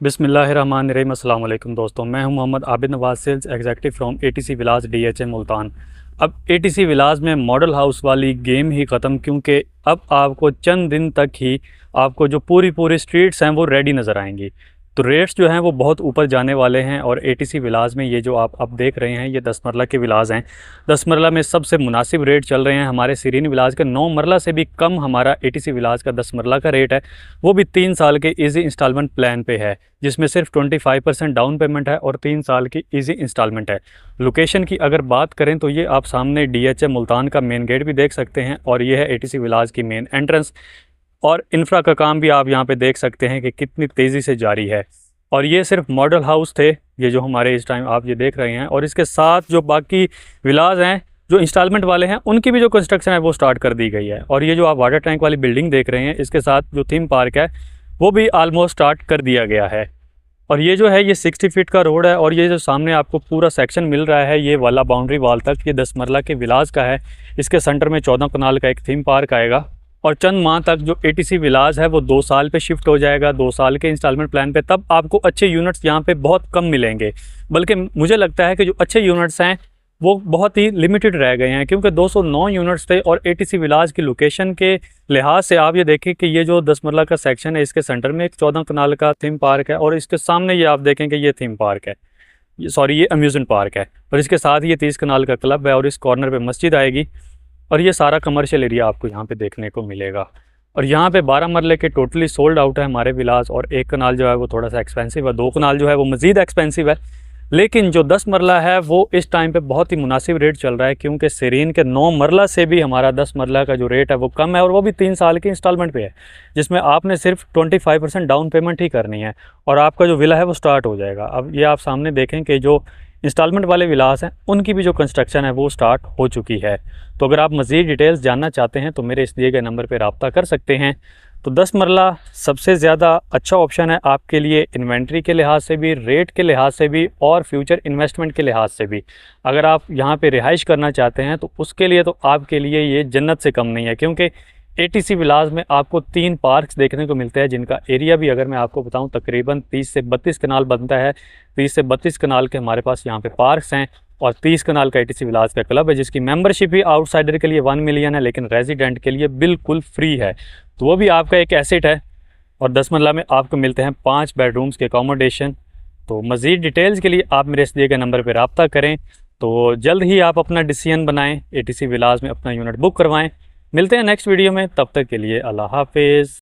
बिस्मिल्लाहिर्रहमानिर्रहीम। अस्सलाम वालेकुम दोस्तों, मैं हूं Mohammad Abid Nawaz, sales executive from ATC villas DHA Multan. अब एटीसी विलास में मॉडल हाउस वाली गेम ही ख़त्म, क्योंकि अब आपको चंद दिन तक ही आपको जो पूरी पूरी स्ट्रीट्स हैं वो रेडी नज़र आएंगी। तो रेट्स जो हैं वो बहुत ऊपर जाने वाले हैं। और एटीसी विलास में ये जो आप अब देख रहे हैं ये 10 मरला के विलास हैं। 10 मरला में सबसे मुनासिब रेट चल रहे हैं। हमारे सीरीन विलास के 9 मरला से भी कम हमारा एटीसी विलास का 10 मरला का रेट है, वो भी 3 साल के ईजी इंस्टॉलमेंट प्लान पे है, जिसमें सिर्फ 25% डाउन पेमेंट है और 3 साल की ईजी इंस्टॉलमेंट है। लोकेशन की अगर बात करें तो ये आप सामने डीएचए मुल्तान का मेन गेट भी देख सकते हैं और ये है एटीसी विलास की मेन एंट्रेंस। और इंफ्रा का काम भी आप यहाँ पे देख सकते हैं कि कितनी तेज़ी से जारी है। और ये सिर्फ मॉडल हाउस थे, ये जो हमारे इस टाइम आप ये देख रहे हैं। और इसके साथ जो बाकी विलास हैं जो इंस्टॉलमेंट वाले हैं उनकी भी जो कंस्ट्रक्शन है वो स्टार्ट कर दी गई है। और ये जो आप वाटर टैंक वाली बिल्डिंग देख रहे हैं इसके साथ जो थीम पार्क है वो भी आलमोस्ट स्टार्ट कर दिया गया है। और ये जो है ये 60 फीट का रोड है। और ये जो सामने आपको पूरा सेक्शन मिल रहा है ये वाला बाउंड्री वाल तक, ये 10 मरला के विलास का है। इसके सेंटर में 14 कनाल का एक थीम पार्क आएगा। और चंद माह तक जो एटीसी विलास है वो 2 साल पे शिफ्ट हो जाएगा, 2 साल के इंस्टॉलमेंट प्लान पे। तब आपको अच्छे यूनिट्स यहाँ पे बहुत कम मिलेंगे, बल्कि मुझे लगता है कि जो अच्छे यूनिट्स हैं वो बहुत ही लिमिटेड रह गए हैं, क्योंकि 209 यूनिट्स थे। और एटीसी विलास की लोकेशन के लिहाज से आप ये देखें कि ये जो 10 मरला का सेक्शन है इसके सेंटर में एक 14 कनाल का थीम पार्क है। और इसके सामने ये आप देखें कि ये थीम पार्क है, ये अम्यूज़मेंट पार्क है। और इसके साथ ही ये 30 कनाल का क्लब है और इस कॉर्नर पे मस्जिद आएगी। और ये सारा कमर्शियल एरिया आपको यहाँ पे देखने को मिलेगा। और यहाँ पे 12 मरले के टोटली सोल्ड आउट है हमारे विलास। और 1 कनाल जो है वो थोड़ा सा एक्सपेंसिव है, 2 कनाल जो है वो मज़ीद एक्सपेंसिव है। लेकिन जो 10 मरला है वो इस टाइम पे बहुत ही मुनासिब रेट चल रहा है, क्योंकि सीरीन के 9 मरला से भी हमारा 10 मरला का जो रेट है वो कम है। और वो भी 3 साल की इंस्टॉलमेंट पे है, जिसमें आपने सिर्फ 25% डाउन पेमेंट ही करनी है और आपका जो विला है वो स्टार्ट हो जाएगा। अब ये आप सामने देखें कि जो इंस्टॉलमेंट वाले विलास हैं उनकी भी जो कंस्ट्रक्शन है वो स्टार्ट हो चुकी है। तो अगर आप मज़ीद डिटेल्स जानना चाहते हैं तो मेरे इस दिए गए नंबर पर रब्ता कर सकते हैं। तो 10 मरला सबसे ज़्यादा अच्छा ऑप्शन है आपके लिए, इन्वेंट्री के लिहाज से भी, रेट के लिहाज से भी और फ्यूचर इन्वेस्टमेंट के लिहाज से भी। अगर आप यहाँ पे रिहाइश करना चाहते हैं तो उसके लिए तो आपके लिए ये जन्नत से कम नहीं है, क्योंकि एटीसी विलास में आपको 3 पार्क्स देखने को मिलते हैं, जिनका एरिया भी अगर मैं आपको बताऊं तकरीबन 30 से 32 कनाल बनता है। 30 से 32 कनाल के हमारे पास यहाँ पे पार्क्स हैं और 30 कनाल का एटीसी विलास का क्लब है, जिसकी मेंबरशिप भी आउटसाइडर के लिए 1 मिलियन है, लेकिन रेजिडेंट के लिए बिल्कुल फ्री है। तो वो भी आपका एक एसेट है। और 10 मरला में आपको मिलते हैं 5 बेडरूम्स के अकोमोडेशन। तो मज़ीद डिटेल्स के लिए आप मेरे इस दिए गए नंबर पर रब्ता करें। तो जल्द ही आप अपना डिसीजन बनाएं, एटीसी विलास में अपना यूनिट बुक करवाएं। मिलते हैं नेक्स्ट वीडियो में, तब तक के लिए अल्लाह हाफिज़।